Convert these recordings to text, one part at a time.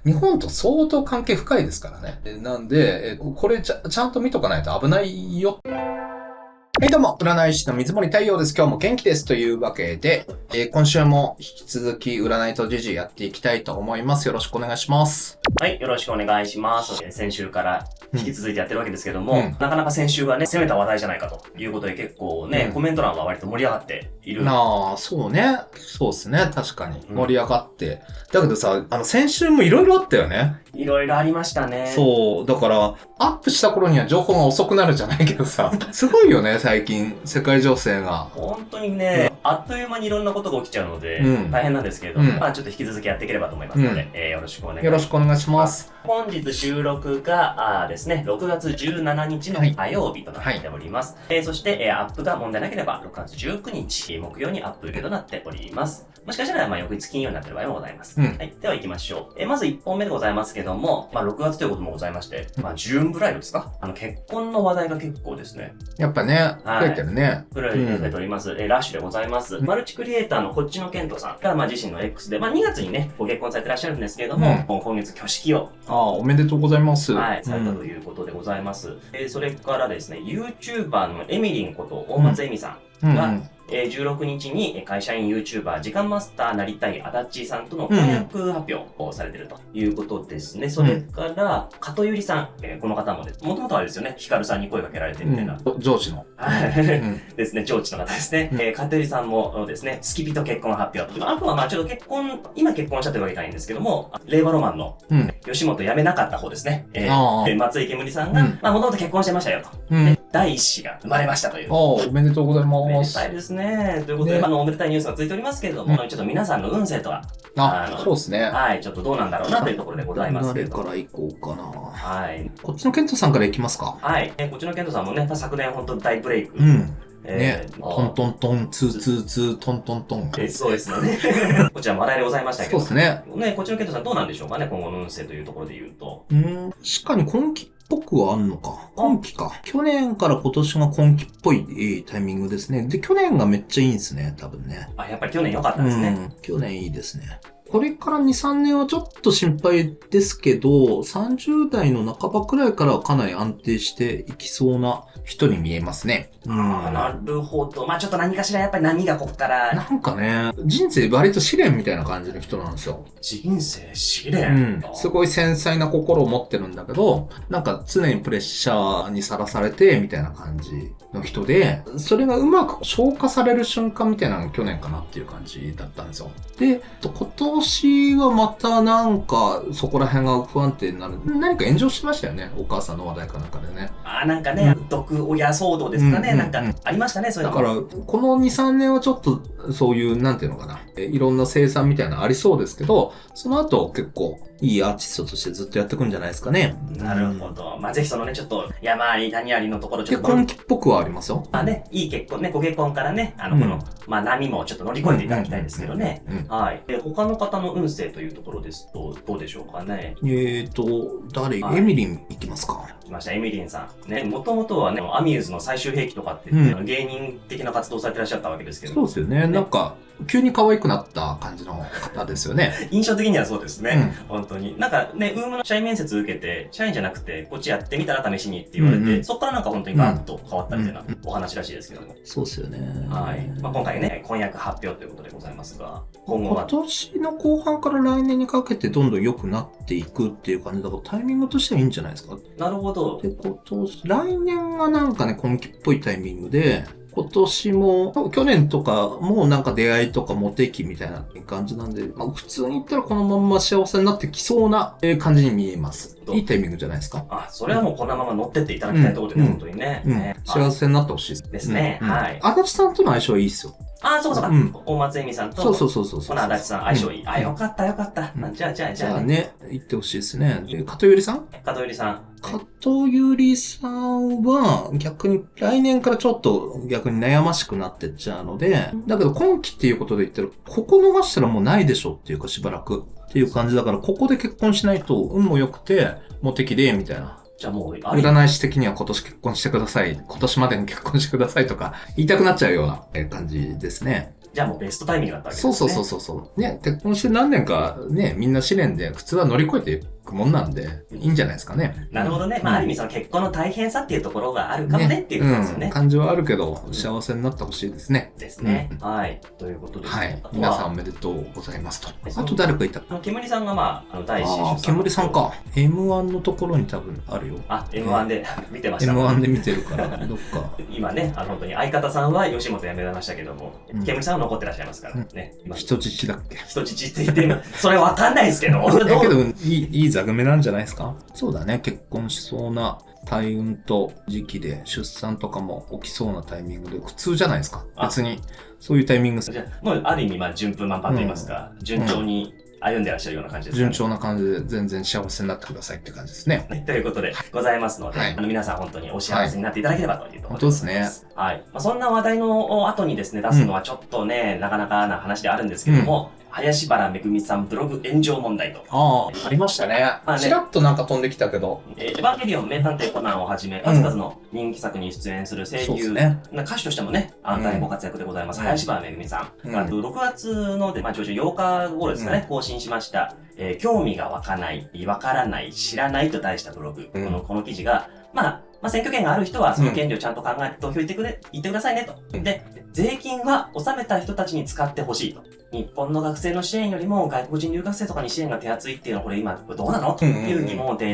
日本と相当関係深いですからね。なんで、これちゃんと見とかないと危ないよ。はい、どうも、占い師の水森太陽です。今日も元気です。というわけで、今週も引き続き占いと時事やっていきたいと思います。よろしくお願いします。はい、よろしくお願いします。先週から引き続いてやってるわけですけども、うんなかなか先週はね、攻めた話題じゃないかということで結構ね、コメント欄は割と盛り上がっている。ああ、そうね。そうですね。確かに。盛り上がって。だけどさ、先週もいろいろあったよね。いろいろありましたね。そう。だから、アップした頃には情報が遅くなるじゃないけどさ、すごいよね、最近。世界情勢が。本当にね、あっという間にいろんなことが起きちゃうので、大変なんですけれども、まあちょっと引き続きやっていければと思いますので、よろしくお願いします。よろしくお願いします。本日収録がですね、6月17日の火曜日となっております。そして、アップが問題なければ6月19日木曜にアップ予定となっております。もしかしたら、翌日金曜になっている場合もございます。はい。では行きましょう。まず1本目でございますけども、6月ということもございまして、ジューンブライドですか？結婚の話題が結構ですね。やっぱね、増えてるね。増えております。ラッシュでございます。マルチクリエイターのこっちのケントさんが、自身の X で、2月にね、ご結婚されてらっしゃるんですけれども、今月挙式を。おめでとうございます。はい、されたということでございます。それからですね、YouTuber のエミリンこと大松エミさんが、16日に会社員 YouTuber 時間マスターなりたいアダッチーさんとの婚約発表をされているということですね。それから、加藤ゆりさん、この方ももともとあれですよね、ヒカルさんに声かけられてみたいな。上智の。ですね、上智の方ですね。加藤ゆりさんもですね、スキピと結婚発表。あとはちょっと今結婚したというわけじゃないんですけども、令和ロマンの吉本辞めなかった方ですね。松井煙さんが、もともと結婚してましたよと。第一子が生まれましたという。おめでとうございます。おめでたいですね。ということで、おめでたいニュースがついておりますけれども、ちょっと皆さんの運勢とは、そうですね。はい、ちょっとどうなんだろうなというところでございますけれども。誰から行こうかな。はい。こっちのケントさんから行きますか。はい。こっちのケントさんもね、昨年本当に大ブレイク。ね、トントントン、ツーツーツー、トントントン。そうですよね。こちらも話題でございましたけど。そうですね。ね、こっちのケントさんどうなんでしょうかね、今後の運勢というところで言うと。確かに今期っぽくはあんのか。今期か。去年から今年が今期っぽいタイミングですね。で、去年がめっちゃいいんですね、多分ね。やっぱり去年良かったですね。去年いいですね。これから2、3年はちょっと心配ですけど、30代の半ばくらいからはかなり安定していきそうな人に見えますね。なるほど。ちょっと何かしらやっぱり波がこっから。なんかね、人生割と試練みたいな感じの人なんですよ。人生試練？すごい繊細な心を持ってるんだけど、なんか常にプレッシャーにさらされて、みたいな感じの人で、それがうまく消化される瞬間みたいなのが去年かなっていう感じだったんですよ。で、今年はまたなんかそこら辺が不安定になる。何か炎上してましたよね。お母さんの話題かなんかでね。なんかね、毒親騒動ですかね。なんかありましたね、そういうの。だから、この2、3年はちょっとそういう、なんていうのかな。いろんな生産みたいなのありそうですけど、その後結構いいアーティストとしてずっとやっていくんじゃないですかね。なるほど。ぜひそのね、ちょっと山あり谷ありのところちょっと。結婚期っぽくはありますよ。いい結婚ね、ご結婚からね、この、波もちょっと乗り越えていただきたいですけどね。はい。他の方の運勢というところですと、どうでしょうかね。誰？エミリンいきますか。来ました、エミリンさん。ね、もともとはね、アミューズの最終兵器とかって言って、芸人的な活動されてらっしゃったわけですけど。そうですよね。なんか、急に可愛くなった感じの方ですよね。印象的にはそうですね。本当に。なんかね、ウームの社員面接受けて、社員じゃなくて、こっちやってみたら試しにって言われて、そこからなんか本当にガーッと変わったみたいなお話らしいですけども。そうですよね。はい。今回ね、婚約発表ということでございますが、今後は。今年の後半から来年にかけてどんどん良くなっていくっていう感じだから、タイミングとしてはいいんじゃないですか。なるほど。で、来年がなんかね、今期っぽいタイミングで、今年も、去年とかもなんか出会いとかモテ期みたいな感じなんで、普通に言ったらこのまんま幸せになってきそうな感じに見えます。いいタイミングじゃないですか。それはもうこのまま乗ってっていただきたいところでね、本当にね。幸せになってほしいです。ですね。はい。足立さんとの相性いいっすよ。そうか。大松恵美さんと、この足立さん相性いい。よかった。じゃあね、言ってほしいですね。加藤ゆりさん加藤ゆりさんは逆に来年からちょっと逆に悩ましくなってっちゃうので、だけど今期っていうことで言ったら、ここ逃したらもうないでしょっていうかしばらくっていう感じだから、ここで結婚しないと運も良くて、モテ期で、みたいな。じゃあもう、占い師的には今年結婚してください。今年までに結婚してくださいとか言いたくなっちゃうような感じですね。じゃあもうベストタイミングだったわけですね。そうそうそうそう。ね、結婚して何年かね、みんな試練で普通は乗り越えていくもんなんで、いいんじゃないですかね。なるほどね。まあ、ある意味その結婚の大変さっていうところがあるかもねっていうことですよね。感情はあるけど、幸せになってほしいですね。ですね。はい。ということです。はい。皆さんおめでとうございますと。そうあと誰かいた？煙さんがまあ、第一子煙さんか。M1 のところに多分あるよ。M1 で見てました。M1 で見てるから、どっか。今ね、本当に相方さんは吉本辞めましたけども、煙さんは残ってらっしゃいますからね。人質だっけ？人質って言ってるそれわかんないですけど。だけど、いい座組なんじゃないですか？そうだね。結婚しそうな大運と時期で出産とかも起きそうなタイミングで普通じゃないですか。別に、そういうタイミングじゃもうある意味、順風満帆と言いますか、順調に歩んでらっしゃるような感じですね。順調な感じで全然幸せになってくださいって感じですね。ということでございますので、皆さん本当にお幸せになっていただければというところでございます。はい。そんな話題の後にですね、出すのはちょっとね、なかなかな話であるんですけども、林原めぐみさんブログ炎上問題と。ありましたね。ちらっとなんか飛んできたけど。エヴァンゲリオン名探偵コナンをはじめ、数々の人気作に出演する声優、歌手としてもね、大変ご活躍でございます、林原めぐみさんが、6月の上旬8日頃ですかね、更新しました、興味が湧かない、わからない、知らないと題したブログ。この記事が、選挙権がある人はその権利をちゃんと考えて投票行ってくださいねと。で、税金は納めた人たちに使ってほしいと。日本の学生の支援よりも外国人留学生とかに支援が手厚いっていうのはこれ今どうなのという疑問を投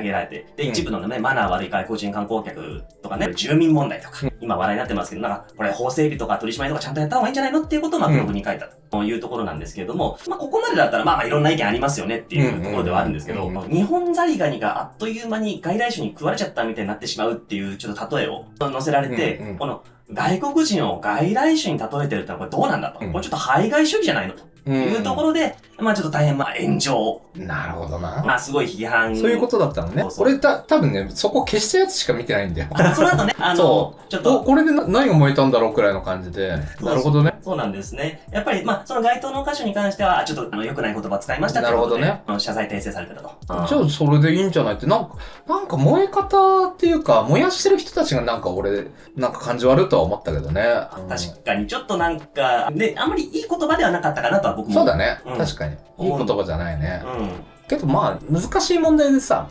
げられて。で、一部のね、マナー悪い外国人観光客とかね、住民問題とか、今話題になってますけど、これ法整備とか取り締まりとかちゃんとやった方がいいんじゃないのっていうことをブログに書いたというところなんですけれども、ここまでだったらいろんな意見ありますよねっていうところではあるんですけど、日本ザリガニがあっという間に外来種に食われちゃったみたいになってしまうっていうちょっと例えを載せられて、この外国人を外来種に例えてるってのはこれどうなんだと。これちょっと排外主義じゃないのと。いうところで、ちょっと大変炎上。なるほどな。すごい批判。そういうことだったのね。俺多分ね、そこ消したやつしか見てないんだよ。その後ね、ちょっと。これで何が燃えたんだろうくらいの感じで。なるほどね。そうなんですね。やっぱり、その該当の箇所に関しては、ちょっと良くない言葉使いましたってことで。なるほどね。謝罪訂正されてたと。じゃあ、それでいいんじゃないって、なんか燃え方っていうか、燃やしてる人たちが俺、感じ悪いとは思ったけどね。確かに、ちょっとね、あんまりいい言葉ではなかったかなとは僕も。そうだね。確かに。いい言葉じゃないね。けど難しい問題でさ、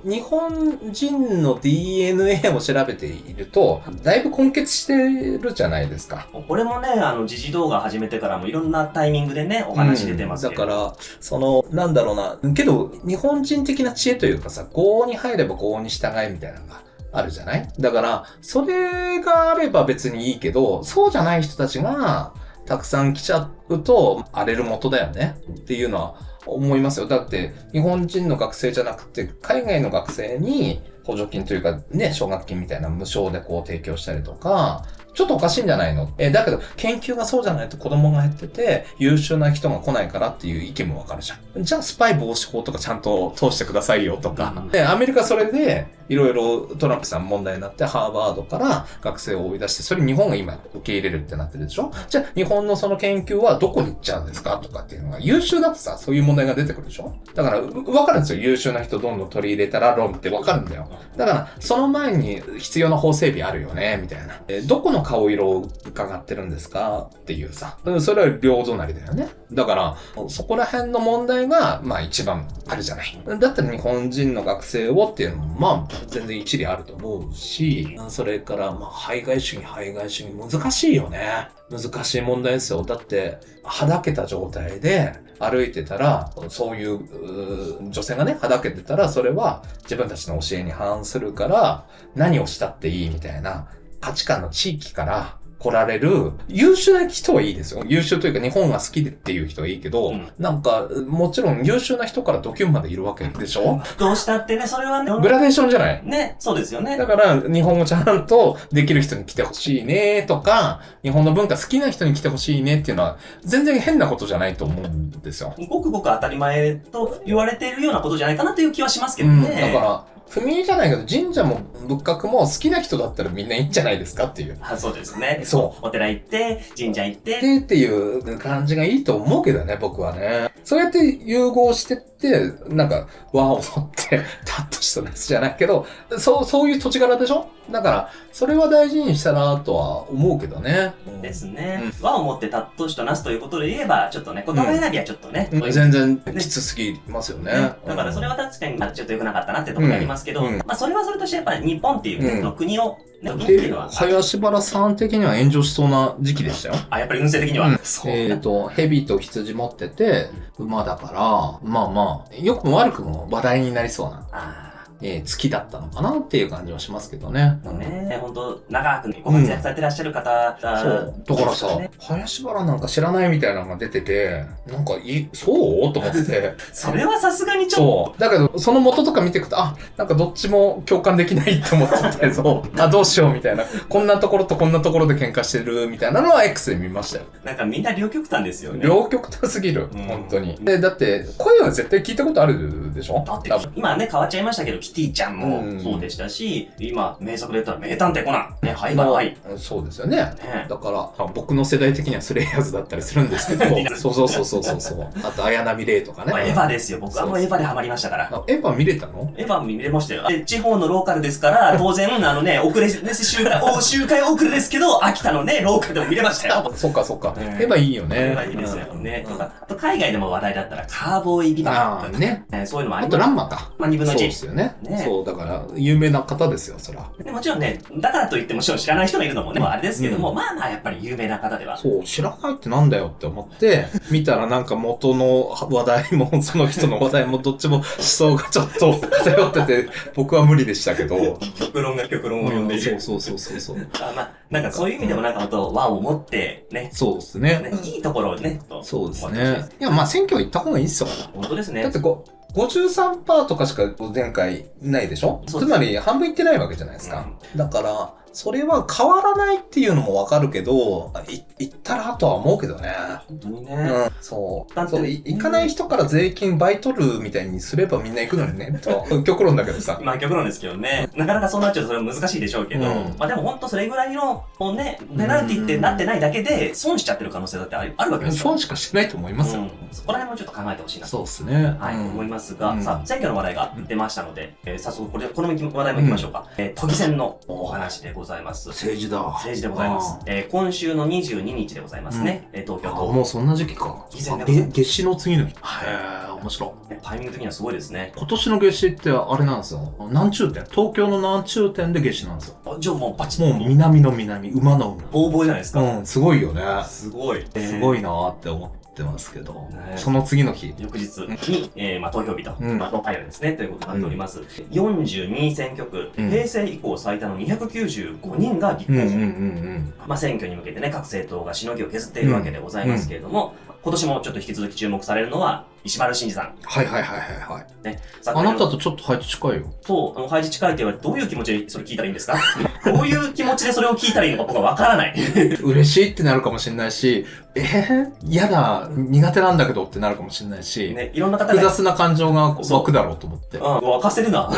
日本人の DNA を調べていると、だいぶ根結してるじゃないですか。これもね、時事動画始めてからもいろんなタイミングでね、お話出てますけど。だから、なんだろうな。けど、日本人的な知恵というかさ、郷に入れば郷に従いみたいなのがあるじゃない？だから、それがあれば別にいいけど、そうじゃない人たちが、たくさん来ちゃうと荒れる元だよねっていうのは思いますよ。だって日本人の学生じゃなくて海外の学生に補助金というかね、奨学金みたいな無償で提供したりとか、ちょっとおかしいんじゃないの？だけど研究がそうじゃないと子供が減ってて優秀な人が来ないからっていう意見もわかるじゃん。じゃあスパイ防止法とかちゃんと通してくださいよとか。で、アメリカそれでいろいろトランプさん問題になってハーバードから学生を追い出して、それ日本が今受け入れるってなってるでしょ？じゃあ日本のその研究はどこに行っちゃうんですかとかっていうのが優秀だとさ、そういう問題が出てくるでしょ？だからわかるんですよ。優秀な人どんどん取り入れたら論ってわかるんだよ。だからその前に必要な法整備あるよね、みたいな。どこの顔色を伺ってるんですかっていうさ。それは両隣だよね。だから、そこら辺の問題が、一番あるじゃない。だったら日本人の学生をっていうのも、全然一理あると思うし、それから、排外主義難しいよね。難しい問題ですよ。だって、はだけた状態で歩いてたら、そういう女性がね、はだけてたら、それは自分たちの教えに反するから、何をしたっていいみたいな価値観の地域から来られる優秀な人はいいですよ。優秀というか日本が好きでっていう人はいいけど、もちろん優秀な人からドキュンまでいるわけでしょ？どうしたってね、それはね。グラデーションじゃない？ね、そうですよね。だから日本語ちゃんとできる人に来てほしいねとか、日本の文化好きな人に来てほしいねっていうのは全然変なことじゃないと思うんですよ。ごくごく当たり前と言われているようなことじゃないかなという気はしますけどね。だから、踏み絵じゃないけど、神社も仏閣も好きな人だったらみんないいんじゃないですかっていう。そうですね。そお寺行って、神社行って。っていう感じがいいと思うけどね、僕はね。そうやって融合してって、なんか、和を持って、タッとしたやつじゃないけど、そういう土地柄でしょ？だから、それは大事にしたなとは思うけどね。ですね。和を持ってタッとしたなすということで言えば、ちょっとね、言葉選びはちょっとね。全然きつすぎますよね。だからそれは確かにちょっと良くなかったなっていうところがありますけど、まあそれはそれとしてやっぱり日本っていうね、国を、ね、っていうのは。林原さん的には炎上しそうな時期でしたよ。やっぱり運勢的には。蛇と羊持ってて、馬だから、まあまあ、良くも悪くも話題になりそうな。月だったのかなっていう感じはしますけどね。本当長くご活躍されてらっしゃる方そう。だからさ、林原なんか知らないみたいなのが出てて、なんかそうと思ってて。それはさすがにちょっと。そう。だけど、その元とか見ていくと、なんかどっちも共感できないって思ってて、そう。どうしようみたいな。こんなところとこんなところで喧嘩してるみたいなのは X で見ましたよ。なんかみんな両極端ですよね。両極端すぎる。本当に。だって、声は絶対聞いたことあるでしょ？だって、今ね、変わっちゃいましたけど、キティちゃんもそうでしたし、今、名作で言ったら名探偵コナン。ね、はいはい。そうですよね。だから、僕の世代的にはスレイヤーズだったりするんですけど、そう。あと、綾波レイとかね。エヴァですよ。僕はもうエヴァでハマりましたから。エヴァ見れたの？エヴァ見れましたよ。地方のローカルですから、当然、遅れ、周回遅れですけど、秋田のね、ローカルでも見れましたよ。そっか。エヴァいいよね。エヴァいいですよね。あと、海外でも話題だったら、カーボーイビバップ。ね。そういうのもあります。あと、ランマか。2分の1。そうですよね。そう、だから、有名な方ですよ、そら。もちろんね、だからといってもちろん知らない人がいるのもね、あれですけども、まあやっぱり有名な方では。そう、知らないってなんだよって思って、見たらなんか元の話題も、その人の話題もどっちも思想がちょっと偏ってて、僕は無理でしたけど。極論が極論を呼んでいる。そう。なんかそういう意味でもなんか和を持ってね。そうですね。いいところをね。そうですね。いや、まあ選挙行った方がいいっすよ。本当ですね。だって53%とかしか前回ないでしょ？つまり半分いってないわけじゃないですか。だから、それは変わらないっていうのもわかるけど、行ったらとは思うけどね。本当にね。そう。行かない人から税金倍取るみたいにすればみんな行くのにね。極論だけどさ。まあ極論ですけどね。なかなかそうなっちゃうとそれは難しいでしょうけど。まあでも本当それぐらいの、ね、ペナルティってなってないだけで損しちゃってる可能性だってあるわけですよ。損しかしてないと思いますよ。そこら辺もちょっと考えてほしいな。そうですね。はい、思いますが、さあ、選挙の話題が出ましたので、早速この話題も行きましょうか。都議選のお話でございます。政治だ。政治でございます。今週の22日でございますね。東京都。もうそんな時期か。夏至の次の日。面白い。タイミング的にはすごいですね。今年の夏至ってあれなんですよ。南中点。東京の南中点で夏至なんですよ。じゃあもうバチッと。もう南の南、馬の馬。ボーボーじゃないですか。すごいよね。すごい。すごいなーって思ってますけど。その次の日。翌日に、投票日と。投開票ですね。ということになっております。42選挙区。平成以降最多の295人が立候補。選挙に向けてね、各政党がしのぎを削っているわけでございますけれども、今年もちょっと引き続き注目されるのは、石丸伸二さん。はい。ね、あなたとちょっと配置近いよ。そう、配置近いって言われてどういう気持ちでそれ聞いたらいいんですか？どういう気持ちでそれを聞いたらいいのか僕はわからない。嬉しいってなるかもしれないし、嫌だ、苦手なんだけどってなるかもしれないし、ね、いろんな方が複雑な感情が湧くだろうと思って。沸かせるな。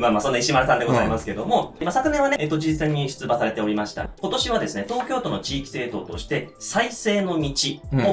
まあそんな石丸さんでございますけども、昨年はね、都知事選に出馬されておりました。今年はですね、東京都の地域政党として、再生の道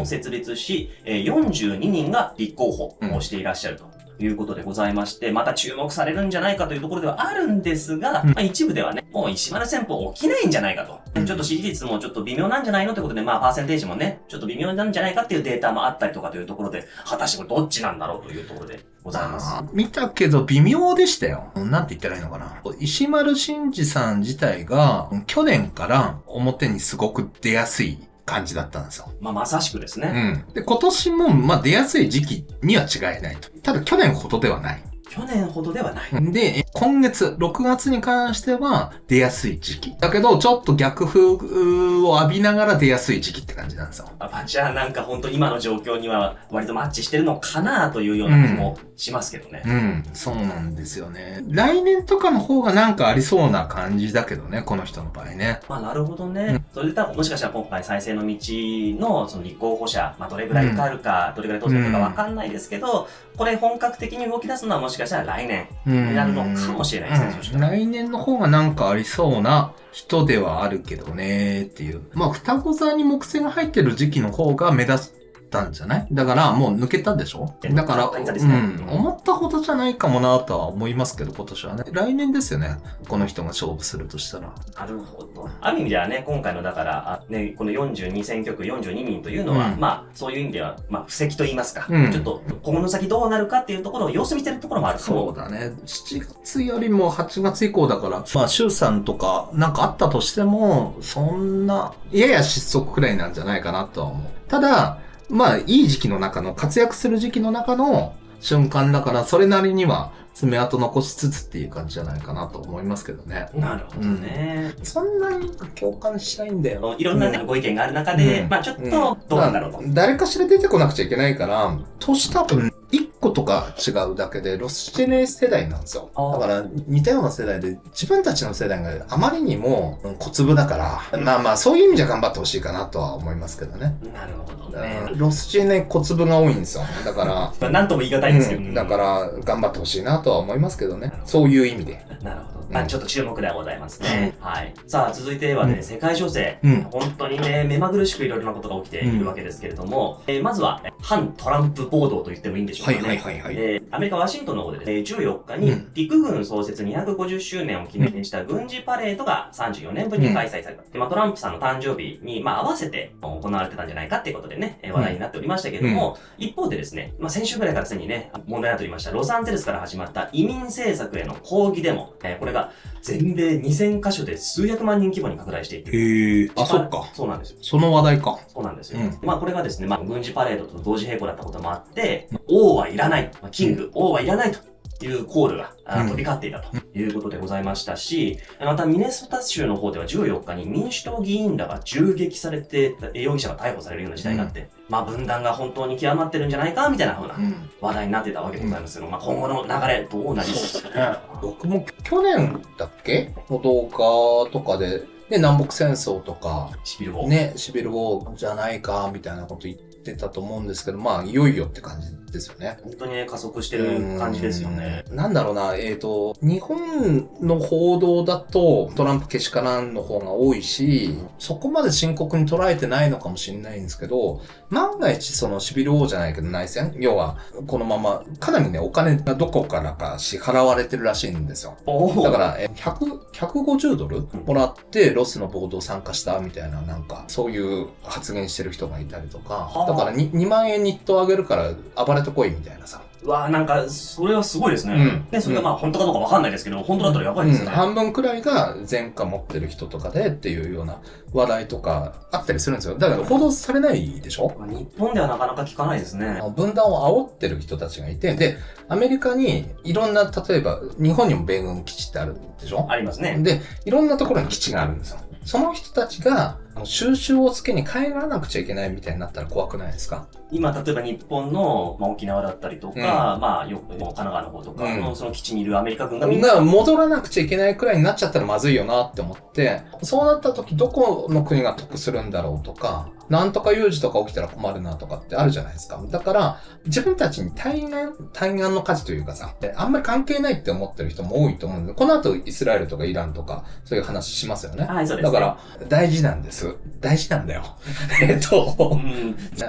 を設立し、42人が立候補をしていらっしゃるということでございまして、また注目されるんじゃないかというところではあるんですが、一部ではね、もう石丸旋風起きないんじゃないかと。ちょっと支持率もちょっと微妙なんじゃないのということで、パーセンテージもね、ちょっと微妙なんじゃないかっていうデータもあったりとかというところで、果たしてこれどっちなんだろうというところでございます。見たけど微妙でしたよ。なんて言ったらいいのかな。石丸伸二さん自体が、去年から表にすごく出やすい感じだったんですよ。まさしくですね。で、今年も、出やすい時期には違いないと。ただ、去年ほどではない。去年ほどではない。で、今月、6月に関しては出やすい時期。だけど、ちょっと逆風を浴びながら出やすい時期って感じなんですよ。じゃあなんか本当今の状況には割とマッチしてるのかなというような気もしますけどね。そうなんですよね。来年とかの方がなんかありそうな感じだけどね、この人の場合ね。なるほどね。それで多分もしかしたら今回再生の道のその立候補者、どれぐらい受かるか、どれぐらい当選するかわかんないですけど、これ本格的に動き出すのはもしかしたら来年になるのかもしれないですね。そしたら来年の方がなんかありそうな人ではあるけどねっていう。まあ、双子座に木星が入ってる時期の方が目立ったんじゃないだからもう抜けたでしょだから、思ったほどじゃないかもなとは思いますけど、今年はね。来年ですよね。この人が勝負するとしたら。なるほど。ある意味ではね、今回のだから、ね、この42選挙区42人というのは、まあ、そういう意味では、まあ、布石と言いますか、ちょっと、この先どうなるかっていうところを様子見てるところもあるかも。そうだね。7月よりも8月以降だから、まあ、衆参とかなんかあったとしても、そんな、やや失速くらいなんじゃないかなとは思う。ただ、まあ、いい時期の中の、活躍する時期の中の瞬間だから、それなりには爪痕残しつつっていう感じじゃないかなと思いますけどね。なるほどね。そんなに共感しないんだよ。いろんなね、ご意見がある中で、まあちょっと、どうなんだろうと。誰かしら出てこなくちゃいけないから、年多分、1個とか違うだけで、ロスジェネ世代なんですよ。だから、似たような世代で、自分たちの世代があまりにも小粒だから、まあまあ、そういう意味じゃ頑張ってほしいかなとは思いますけどね。なるほどね。ロスジェネ小粒が多いんですよ。だから、なんとも言い難いんですけど。だから、頑張ってほしいなとは思いますけどね。そういう意味で。なるほど。まあちょっと注目ではございますね。はい。さあ、続いてはね、世界情勢。本当にね、目まぐるしくいろいろなことが起きているわけですけれども、まずは、反トランプ暴動と言ってもいいんでしょうかね。アメリカ・ワシントンの方でですね、14日に陸軍創設250周年を記念した軍事パレードが34年ぶりに開催された。で、まあトランプさんの誕生日に、まあ合わせて行われてたんじゃないかっていうことでね、話題になっておりましたけれども、一方でですね、まあ先週ぐらいからすでにね、問題になっておりました、ロサンゼルスから始まった移民政策への抗議デモ、これが全米2000カ所で数百万人規模に拡大していて。あ、そっか。そうなんですよ。その話題か。そうなんですよ。まあこれがですね、まあ軍事パレードと同時並行だったこともあって、王はいらない。キング、王はいらないというコールが飛び交っていたということでございましたし、またミネソタ州の方では14日に民主党議員らが銃撃されて、容疑者が逮捕されるような事態になって、まあ分断が本当に極まってるんじゃないかみたいな風な話題になってたわけでございますけど、まあ今後の流れどうなりますかね。僕も去年だっけの動画とかで、ね、南北戦争とか、シビルウォー。ね、シビルウォーじゃないか、みたいなこと言ってたと思うんですけど、まあ、いよいよって感じですよね。本当にね、加速してる感じですよね。なんだろうな、日本の報道だと、トランプけしからんの方が多いし、そこまで深刻に捉えてないのかもしれないんですけど、万が一そのシビルウォーじゃないけど内戦要は、このまま、かなりね、お金がどこからか支払われてるらしいんですよ。だから、150ドルもらって、ロスの暴動参加したみたいな、なんか、そういう発言してる人がいたりとか、だから 2万円日当あげるから暴れてこいみたいなさ。うわぁ、なんか、それはすごいですね。で、それがまあ、本当かどうかわかんないですけど、本当だったらやばいですね。半分くらいが前科持ってる人とかでっていうような話題とかあったりするんですよ。だから報道されないでしょ？日本ではなかなか聞かないですね。分断を煽ってる人たちがいて、で、アメリカにいろんな、例えば、日本にも米軍基地ってあるでしょ？ありますね。で、いろんなところに基地があるんですよ。その人たちが、収集をつけに帰らなくちゃいけないみたいになったら怖くないですか？今、例えば日本の、まあ、沖縄だったりとか、まあ、神奈川の方とかの、その基地にいるアメリカ軍がみんな戻らなくちゃいけないくらいになっちゃったらまずいよなって思って、そうなった時どこの国が得するんだろうとか、なんとか有事とか起きたら困るなとかってあるじゃないですか。だから、自分たちに対岸の火事というかさ、あんまり関係ないって思ってる人も多いと思うんで、この後イスラエルとかイランとか、そういう話しますよね。はい、そうです、ね。だから、大事なんです。大事なんだよ。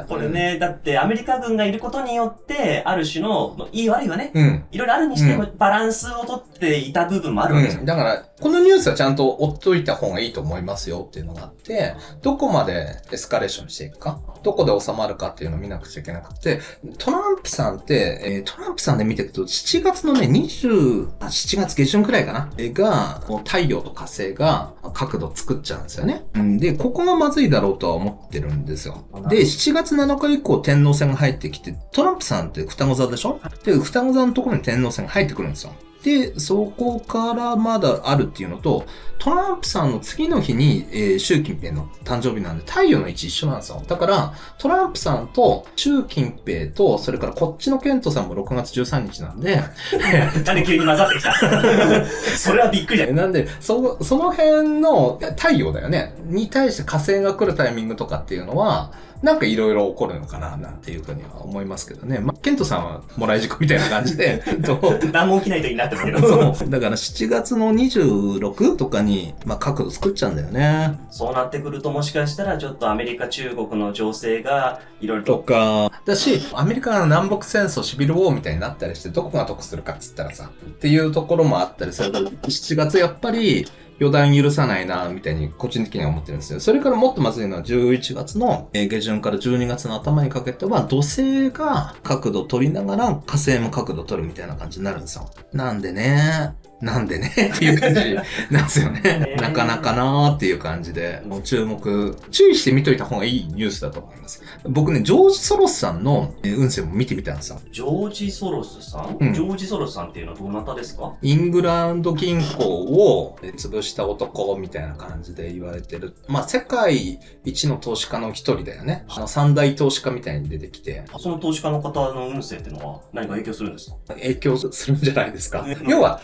これね、だってアメリカ軍がいることによって、ある種の、いい悪いはね、いろいろあるにしてもバランスをとっていた部分もあるわけですよ。だから、このニュースはちゃんと追っといた方がいいと思いますよっていうのがあって、どこまでエスカレーションしていくか、どこで収まるかっていうのを見なくちゃいけなくて、トランプさんって、トランプさんで見ていくと、7月のね、7月下旬くらいかなが、太陽と火星が角度作っちゃうんですよね。で、ここがまずいだろうとは思ってるんですよ。で、7月7日以降天王星が入ってきて、トランプさんって双子座でしょ？で、双子座のところに天王星が入ってくるんですよ。で、そこからまだあるっていうのと、トランプさんの次の日に、習近平の誕生日なんで太陽の位置一緒なんですよ。だから、トランプさんと習近平と、それからこっちのケントさんも6月13日なんで、誰急に混ざってきた。それはびっくりだよ。なんで、その辺の太陽だよね。に対して火星が来るタイミングとかっていうのは、なんかいろいろ起こるのかな、なんていうふうには思いますけどね。まあ、ケントさんはもらい事故みたいな感じで、何も起きないといいなって思うけど。そうだから7月の26とかに、まあ、角度作っちゃうんだよね。そうなってくるともしかしたらちょっとアメリカ、中国の情勢がいろいろと。とか、だし、アメリカが南北戦争、シビルウォーみたいになったりして、どこが得するかっつったらさ、っていうところもあったりすると、7月やっぱり予断許さないな、みたいに個人的には思ってるんですよ。それからもっとまずいのは11月の下旬から12月の頭にかけては、土星が角度取りながら火星も角度取るみたいな感じになるんですよ。なんでねっていう感じなんですよね。なかなかなーっていう感じで、もう注意して見といた方がいいニュースだと思います。僕ね、ジョージ・ソロスさんの運勢も見てみたんですよ。ジョージ・ソロスさん、ジョージ・ソロスさんっていうのはどなたですか？イングランド銀行を潰した男みたいな感じで言われてる。まあ、世界一の投資家の一人だよね。三大投資家みたいに出てきて。その投資家の方の運勢っていうのは何か影響するんですか？影響するんじゃないですか。要は、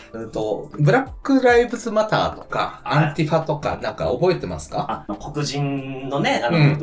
ブラックライブズマターとか、アンティファとか、なんか覚えてますか？黒人のね、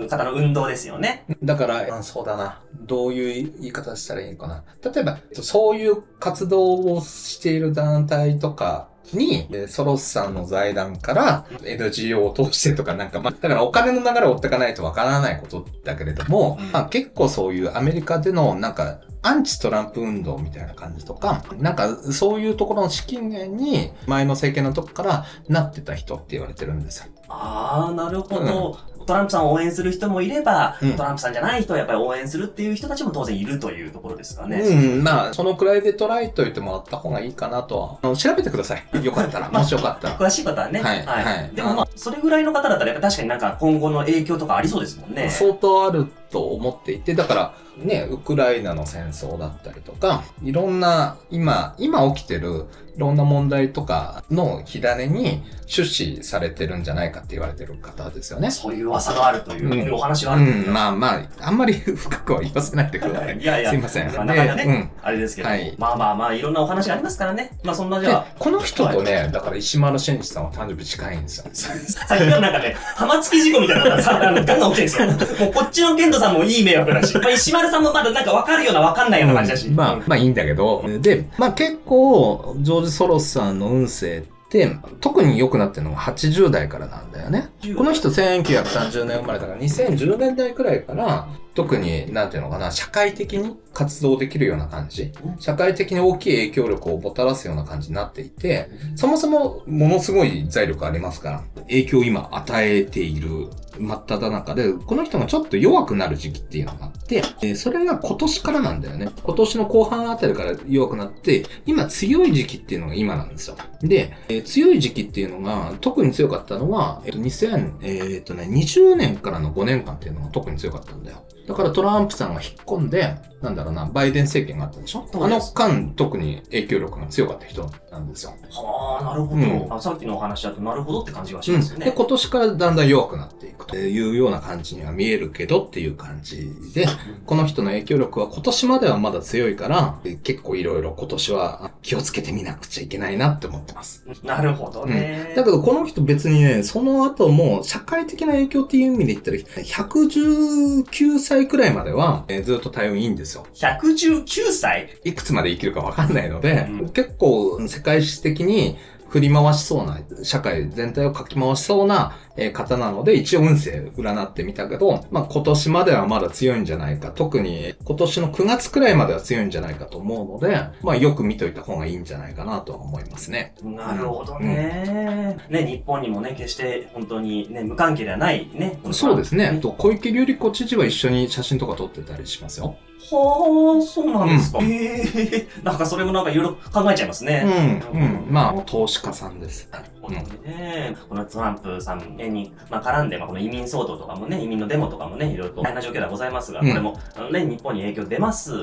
方の運動ですよね。だから、そうだな。どういう言い方したらいいのかな。例えば、そういう活動をしている団体とかに、ソロスさんの財団から NGO を通してとかなんか、だからお金の流れを追っていかないとわからないことだけれども、結構そういうアメリカでのなんか、アンチトランプ運動みたいな感じとか、なんかそういうところの資金源に前の政権のとこからなってた人って言われてるんですよ。なるほど。トランプさんを応援する人もいれば、トランプさんじゃない人をやっぱり応援するっていう人たちも当然いるというところですかね。まあ、そのくらいで捉えといてもらった方がいいかなとは。調べてください。よかったら。もしよかったら。詳しい方はね。はい。でもまあ、それぐらいの方だったらやっぱ確かになんか今後の影響とかありそうですもんね。相当あると思っていて、だからね、ウクライナの戦争だったりとか、いろんな今起きてるいろんな問題とかの火種に出資されてるんじゃないかって言われてる方ですよね。そういう噂があるという、お話がある。まあ、あんまり深くは言わせないでください。いや、すいません。なかなかね、あれですけど、まあ、いろんなお話がありますからね。まあ、そんなじゃあ。この人とね、だから石丸俊一さんは誕生日近いんですよ。さっきからなんかね、玉突き事故みたいなのがガンガン起きてるんですよ。もうこっちのケントさんもいい迷惑だし、石丸さんもまだなんか分かるような分かんないような感じだし。まあいいんだけど。で、結構、ジョージ・ソロスさんの運勢って特に良くなってるのが80代からなんだよね。この人1930年生まれだから2010年代くらいから特になんていうのかな、社会的に活動できるような感じ、社会的に大きい影響力をもたらすような感じになっていて、そもそもものすごい財力ありますから影響を今与えている真っ只中で、この人がちょっと弱くなる時期っていうのがあって、それが今年からなんだよね。今年の後半あたりから弱くなって、今強い時期っていうのが今なんですよ。で、強い時期っていうのが特に強かったのは、2020年からの5年間っていうのが特に強かったんだよ。だからトランプさんが引っ込んで、バイデン政権があったでしょ。あの間特に影響力が強かった人なんですよ。はあ、なるほど。さっきのお話だとなるほどって感じがしますよね。で、今年からだんだん弱くなっていくというような感じには見えるけどっていう感じで、この人の影響力は今年まではまだ強いから、結構いろいろ今年は気をつけてみなくちゃいけないなって思ってます。なるほどね。だけどこの人別にね、その後も社会的な影響っていう意味で言ったら、119歳くらいまでは、ずっと対応いいんですよ。119歳？いくつまで生きるかわかんないので、結構世界史的に振り回しそうな、社会全体をかき回しそうな方なので、一応運勢占ってみたけど、今年まではまだ強いんじゃないか。特に今年の9月くらいまでは強いんじゃないかと思うので、よく見といた方がいいんじゃないかなとは思いますね。なるほどね。日本にもね、決して本当にね、無関係ではないね。そうですね。小池百合子知事は一緒に写真とか撮ってたりしますよ。はあ、そうなんですか。なんかそれもなんかいろいろ考えちゃいますね。投資家さんです。このトランプさんに絡んで、この移民騒動とかもね、移民のデモとかもね、いろいろと大変な状況ではございますが、これも日本に影響出ます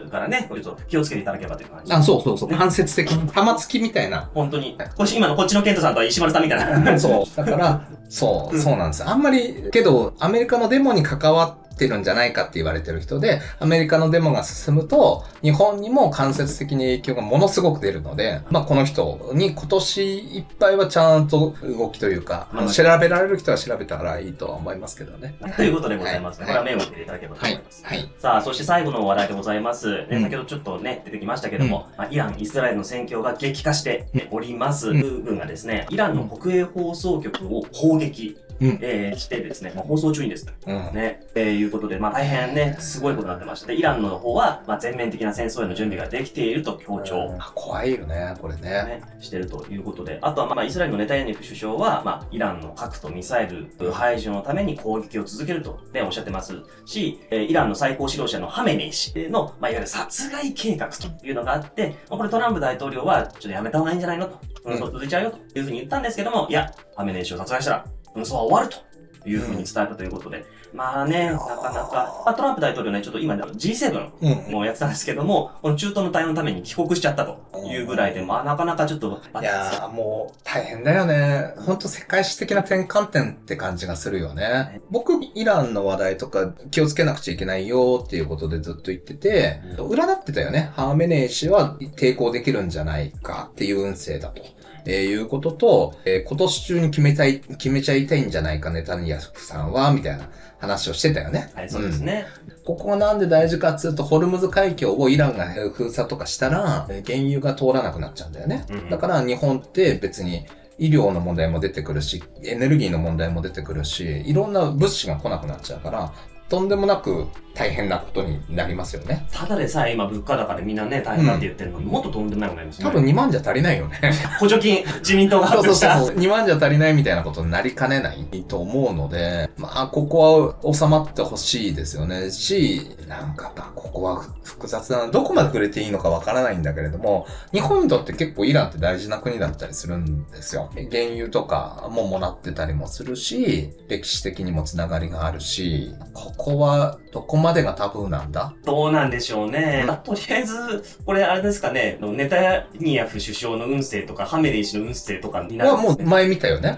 からね、ちょっと気をつけていただければという感じ。そう。間接的に玉突きみたいな。本当に。今のこっちのケントさんとは石丸さんみたいな。そう。だから、そうなんです。あんまり、けど、アメリカのデモに関わっってるんじゃないかって言われてる人で、アメリカのデモが進むと、日本にも間接的に影響がものすごく出るので、この人に今年いっぱいはちゃんと動きというか、調べられる人は調べたらいいとは思いますけどね。ということでございますね。これは目を向けていただければと思います。はい。さあ、そして最後の話題でございます。先ほどちょっとね、出てきましたけども、イラン、イスラエルの戦況が激化しております。軍がですね、イランの国営放送局を砲撃。してですね、放送中にですね、いうことで、大変ね、すごいことになってまして、イランの方は、全面的な戦争への準備ができていると強調。怖いよね、これね。してるということで、あとは、イスラエルのネタニヤフ首相は、イランの核とミサイル排除のために攻撃を続けると、おっしゃってますし、イランの最高指導者のハメネイ氏の、いわゆる殺害計画というのがあって、これトランプ大統領は、ちょっとやめた方がいいんじゃないのと、続いちゃうよというふうに言ったんですけども、いや、ハメネイ氏を殺害したら、紛争は終わるというふうに伝えたということで、なかなか、トランプ大統領ね、ちょっと今G7 もやってたんですけども、この中東の対応のために帰国しちゃったというぐらいで、なかなかちょっと、いやーもう大変だよね。ほんと世界史的な転換点って感じがするよね。僕、イランの話題とか気をつけなくちゃいけないよっていうことでずっと言ってて、占ってたよね。ハーメネイ氏は抵抗できるんじゃないかっていう運勢だと。いうことと、今年中に決めちゃいたいんじゃないか、ネタニヤフさんは、みたいな話をしてたよね。はい、そうですね。ここがなんで大事かっつうと、ホルムズ海峡をイランが封鎖とかしたら、原油が通らなくなっちゃうんだよね。だから日本って別に、医療の問題も出てくるし、エネルギーの問題も出てくるし、いろんな物資が来なくなっちゃうから、とんでもなく大変なことになりますよね。ただでさえ今物価高でみんなね、大変だって言ってるのに、もっととんでもないことになりますよね。多分2万じゃ足りないよね。補助金、自民党が発表した。そう。2万じゃ足りないみたいなことになりかねないと思うので、ここは収まってほしいですよね。ここは複雑な、どこまで触れていいのかわからないんだけれども、日本にとって結構イランって大事な国だったりするんですよ。原油とかももらってたりもするし、歴史的にもつながりがあるし、ここはどこまでがタブーなんだ？どうなんでしょうね。とりあえず、これあれですかね、ネタニヤフ首相の運勢とか、ハメネイ氏の運勢とかになるんですね。もう前見たよね。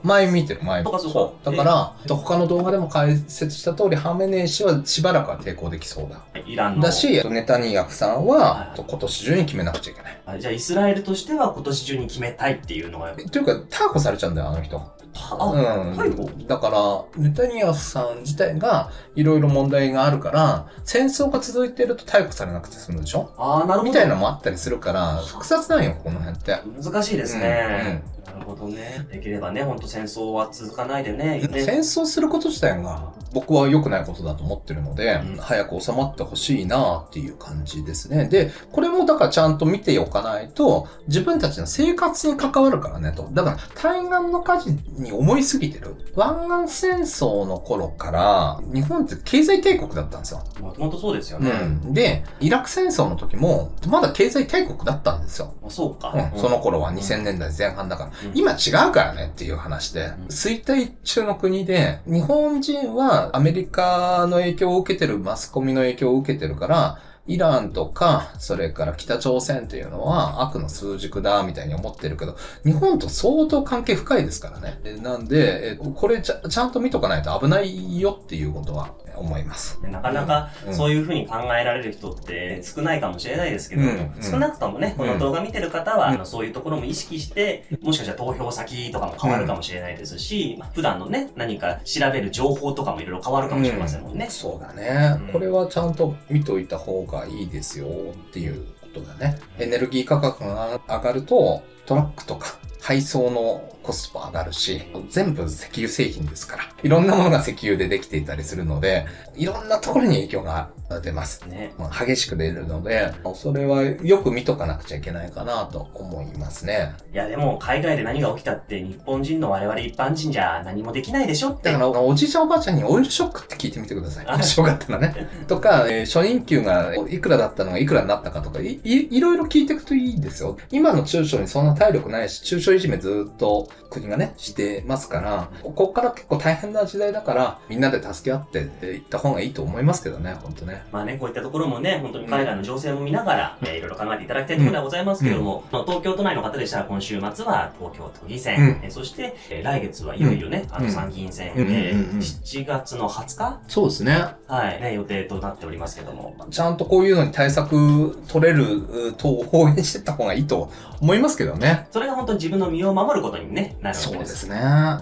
前見てる、前。そう。だから、他の動画でも解説した通り、ハメネイ氏はしばらくは抵抗できそうだ。イランの。だし、ネタニヤフさんは、今年中に決めなくちゃいけない。じゃあ、イスラエルとしては今年中に決めたいっていうのが。というか、逮捕されちゃうんだよ、あの人。逮捕？だから、ネタニヤフさん自体がいろいろ問題があるから、戦争が続いてると逮捕されなくて済むでしょ？なるほど。みたいなのもあったりするから、複雑なんよ、この辺って。難しいですね。なるほどね。できればね、ほんと戦争は続かないでね。戦争すること自体が僕は良くないことだと思ってるので、早く収まってほしいなっていう感じですね。で、これもだからちゃんと見ておかないと、自分たちの生活に関わるからねと。だから、対岸の火事に思いすぎてる。湾岸戦争の頃から、日本って経済大国だったんですよ。もともとそうですよね。で、イラク戦争の時も、まだ経済大国だったんですよ。そうか。その頃は2000年代前半だから。今違うからねっていう話で、衰退中の国で、日本人はアメリカの影響を受けてる、マスコミの影響を受けてるから、イランとか、それから北朝鮮っていうのは悪の枢軸だ、みたいに思ってるけど、日本と相当関係深いですからね。なんで、これちゃんと見とかないと危ないよっていうことは思います。なかなかそういうふうに考えられる人って少ないかもしれないですけど、少なくともね、この動画見てる方は、そういうところも意識して、もしかしたら投票先とかも変わるかもしれないですし、普段のね、何か調べる情報とかもいろいろ変わるかもしれませんもんね。そうだね。これはちゃんと見といた方がいいですよっていうことだね。エネルギー価格が上がると、トラックとか配送のコスト上がるし、全部石油製品ですから、いろんなものが石油でできていたりするので、いろんなところに影響が出ますね。激しく出るので、それはよく見とかなくちゃいけないかなと思いますね。いやでも海外で何が起きたって日本人の我々一般人じゃ何もできないでしょって。だからおじいちゃんおばあちゃんにオイルショックって聞いてみてください。もしよかったらね。とか、初任給がいくらだったのがいくらになったかとか、いろいろ聞いていくといいですよ。今の中小にそんな体力ないし、中小いじめずっと国がね、してますから、ここから結構大変な時代だから、みんなで助け合っていった方がいいと思いますけどね、本当ね。まあね、こういったところもね、本当に海外の情勢も見ながら、いろいろ考えていただきたいところではございますけれども、東京都内の方でしたら今週末は東京都議選、そして、来月はいよいよね、参議院選、7月の20日そうですね。はい、ね、予定となっておりますけども。ちゃんとこういうのに対策取れると応援してった方がいいと思いますけどね。それが本当に自分の身を守ることに、ね、なるわけです。そうですね。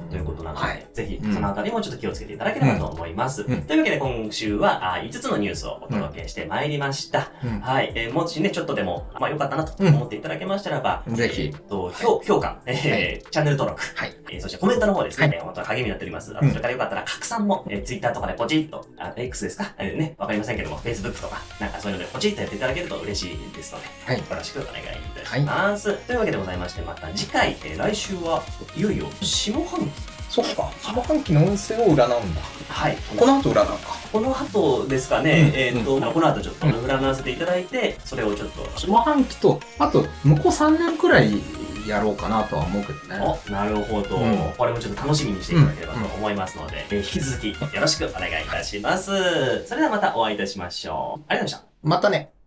ということなので、ぜひそのあたりもちょっと気をつけていただければと思います。というわけで今週は5つのニュースをお届けしてまいりました。はい、もしね、ちょっとでも、良かったなと思っていただけましたらば、ぜひ、評価、チャンネル登録、そしてコメントの方ですね、本当に励みになっております。それからよかったら拡散も、Twitter とかでポチッと、X ですかね、わかりませんけども、Facebook とか、なんかそういうのでポチッとやっていただけると嬉しいですので、よろしくお願いいたします。というわけでございまして、また次回、来週はいよいよ下半期。そっか、下半期の運勢を占うんだ。はい。この後占うか。この後ですかね、この後ちょっと占わせていただいて、それをちょっと。下半期と、あと、向こう3年くらいやろうかなとは思うけどね。なるほど。これもちょっと楽しみにしていただければと思いますので、引き続きよろしくお願いいたします。それではまたお会いいたしましょう。ありがとうございました。またね。